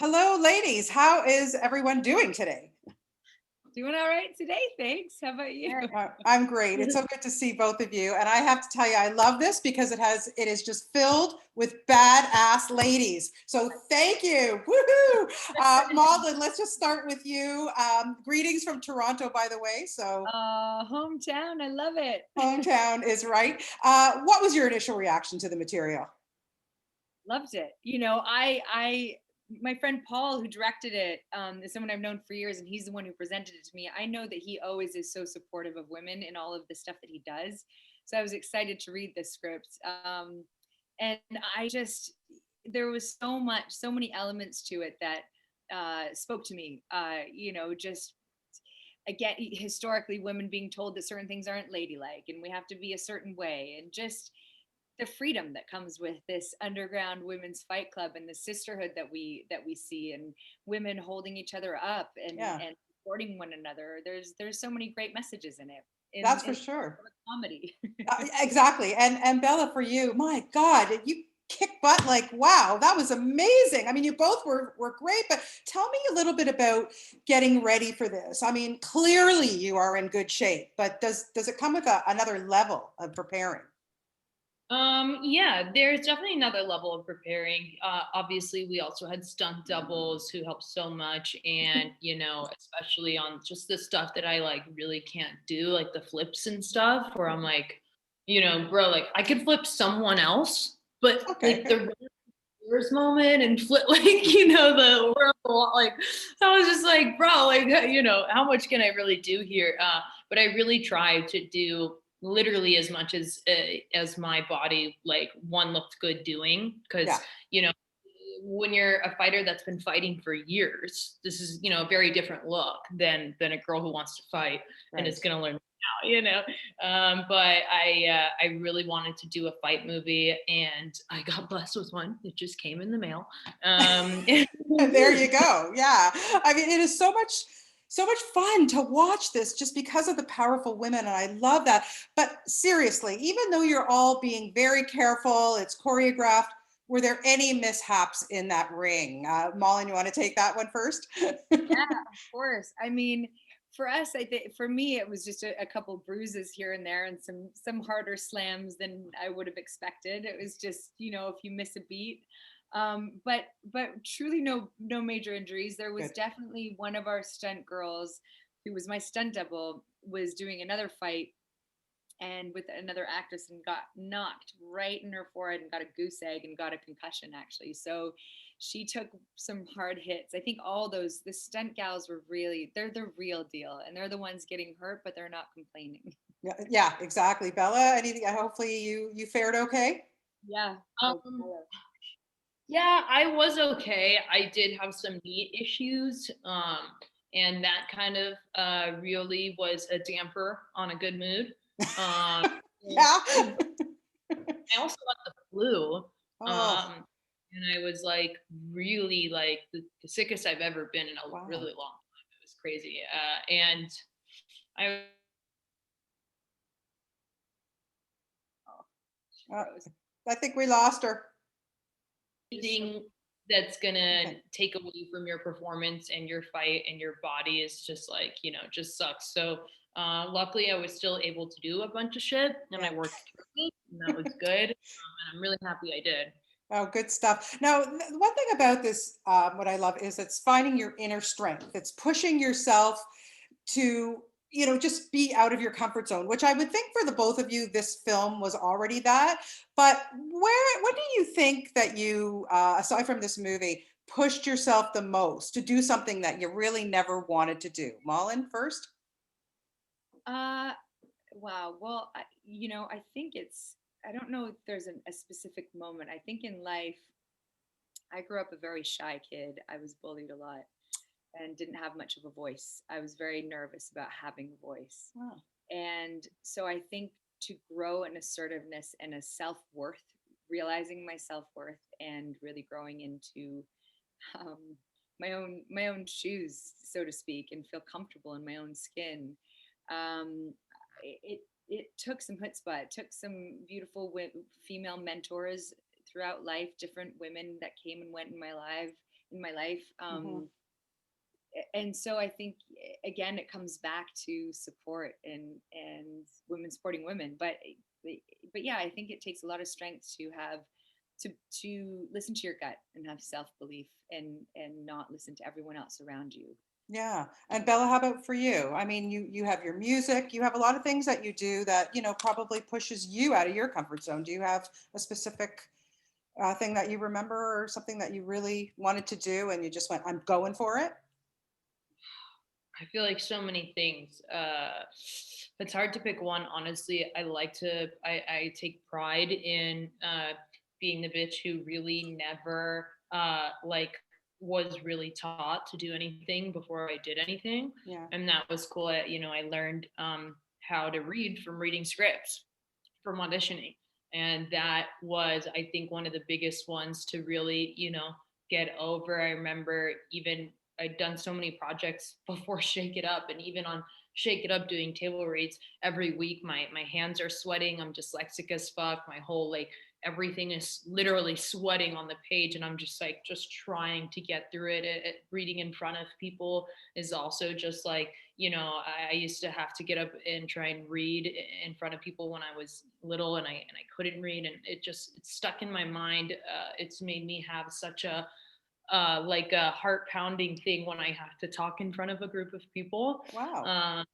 Hello, ladies. How is everyone doing today? Doing all right today, thanks. How about you? I'm great. It's so good to see both of you. And I have to tell you, I love this because it is just filled with badass ladies. So thank you. Woohoo! Malin, let's just start with you. Greetings from Toronto, by the way. So Hometown, I love it. hometown is right. What was your initial reaction to the material? Loved it. My friend Paul, who directed it, is someone I've known for years, and he's the one who presented it to me. I know that he always is so supportive of women in all of the stuff that he does. So I was excited to read this script. And I just, there was so many elements to it that spoke to me. Just again, historically, women being told that certain things aren't ladylike and we have to be a certain way, and just the freedom that comes with this underground women's fight club and the sisterhood that we see, and women holding each other up Yeah, and supporting one another. There's so many great messages in it that's for in sure. comedy. Exactly. And Bella, for you, my God, you kick butt like wow, that was amazing. I mean, you both were great, but tell me a little bit about getting ready for this. I mean, clearly you are in good shape, but does it come with another level of preparing? Yeah, there's definitely another level of preparing. Obviously, we also had stunt doubles who helped so much, and especially on just the stuff that I like really can't do, like the flips and stuff, where I'm like, bro, like I could flip someone else, but Okay, like good. the reverse moment and flip, like the whirl, like I was just like, bro, like how much can I really do here? But I really try to do literally as much as my body like one looked good doing, because Yeah, you know when you're a fighter that's been fighting for years, this is a very different look than a girl who wants to fight and is right. going to learn now. But I really wanted to do a fight movie, and I got blessed with one. It just came in the mail. There you go. Yeah. I mean, it is so much fun to watch this just because of the powerful women, and I love that. But seriously, even though you're all being very careful, it's choreographed, were there any mishaps in that ring? Malin, you want to take that one first? Yeah, of course. I mean, for us, I think for me, it was just a couple bruises here and there, and some harder slams than I would have expected. It was just, if you miss a beat. But truly no major injuries. There was Good. definitely one of our stunt girls who was my stunt double was doing another fight and with another actress and got knocked right in her forehead and got a goose egg and got a concussion actually. So she took some hard hits. I think all those the stunt gals were really they're the real deal and they're the ones getting hurt, but they're not complaining. Yeah, yeah, exactly. Bella, anything, hopefully you fared okay? Yeah. um, yeah, I was okay. I did have some knee issues, and that kind of really was a damper on a good mood. Um, Yeah. I also got the flu, Oh, um, and I was like really like the sickest I've ever been in a wow. really long time. It was crazy, and I Oh, she Uh, froze. I think we lost her. anything that's gonna Okay. take away from your performance and your fight and your body is just like just sucks. So luckily I was still able to do a bunch of shit, and Yeah. I worked through it, and that was good, and I'm really happy I did. Oh, good stuff. Now, one thing about this, what I love is it's finding your inner strength. It's pushing yourself to, just be out of your comfort zone, which I would think for the both of you, this film was already that. But when do you think that you, aside from this movie, pushed yourself the most to do something that you really never wanted to do? Malin first? Uh wow. Well, I think I don't know if there's a specific moment. I think in life I grew up a very shy kid. I was bullied a lot and didn't have much of a voice. I was very nervous about having a voice. Oh, And so I think to grow in assertiveness and a self worth, realizing my self worth and really growing into um, my own shoes, so to speak, and feel comfortable in my own skin. Um, it took some chutzpah. It took some beautiful female mentors throughout life, different women that came and went in my life in my life. Mhm. And so I think again it comes back to support and women supporting women. But yeah, I think it takes a lot of strength to have to listen to your gut and have self-belief and not listen to everyone else around you. Yeah. And Bella, how about for you? I mean, you have your music, you have a lot of things that you do that, probably pushes you out of your comfort zone. Do you have a specific thing that you remember or something that you really wanted to do and you just went, I'm going for it? I feel like so many things. It's hard to pick one. Honestly, I take pride in being the bitch who really never like was really taught to do anything before I did anything, Yeah. and that was cool. I learned how to read from reading scripts, from auditioning, and that was, I think, one of the biggest ones to really get over. I remember even I'd done so many projects before Shake It Up, and even on Shake It Up doing table reads every week, my hands are sweating. I'm dyslexic as fuck. My whole like everything is literally sweating on the page, and I'm just trying to get through it. Reading in front of people is also just like, I used to have to get up and try and read in front of people when I was little, and I couldn't read, and it's stuck in my mind. It's made me have such a like a heart pounding thing when I have to talk in front of a group of people. Wow. Um,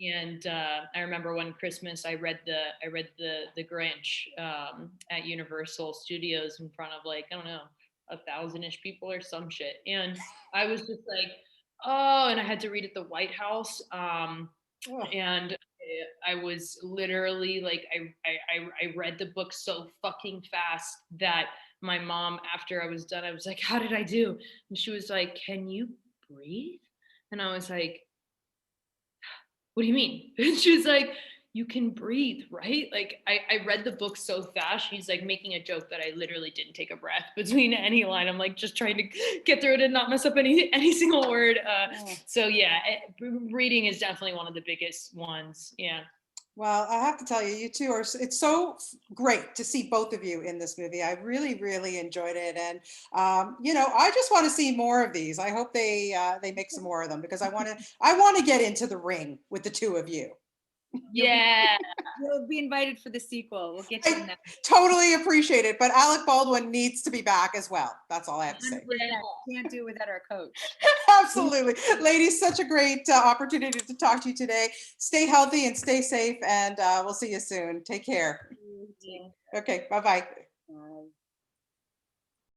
and I remember one Christmas I read the Grinch at Universal Studios in front of, like, I don't know, 1,000-ish people or some shit, and I was just like, oh, and I had to read at the White House. Oh, And I was literally like, I read the book so fucking fast that my mom, after I was done, I was like, how did I do? And she was like, can you breathe? And I was like, what do you mean? And she was like, you can breathe, right? Like, I read the book so fast. She's like making a joke that I literally didn't take a breath between any line. I'm like just trying to get through it and not mess up any single word. oh. So yeah, reading is definitely one of the biggest ones. Yeah. Well, I have to tell you, you two are, it's so great to see both of you in this movie. I really, really enjoyed it. And, I just want to see more of these. I hope they make some more of them because I want to get into the ring with the two of you. You'll be Yeah. you'll be invited for the sequel. We'll get you in I that. totally appreciate it, but Alec Baldwin needs to be back as well. That's all I have to say. 100%. Can't do it without our coach. Absolutely. Ladies, such a great opportunity to talk to you today. Stay healthy and stay safe, and we'll see you soon. Take care. You too. Okay, bye-bye. Bye.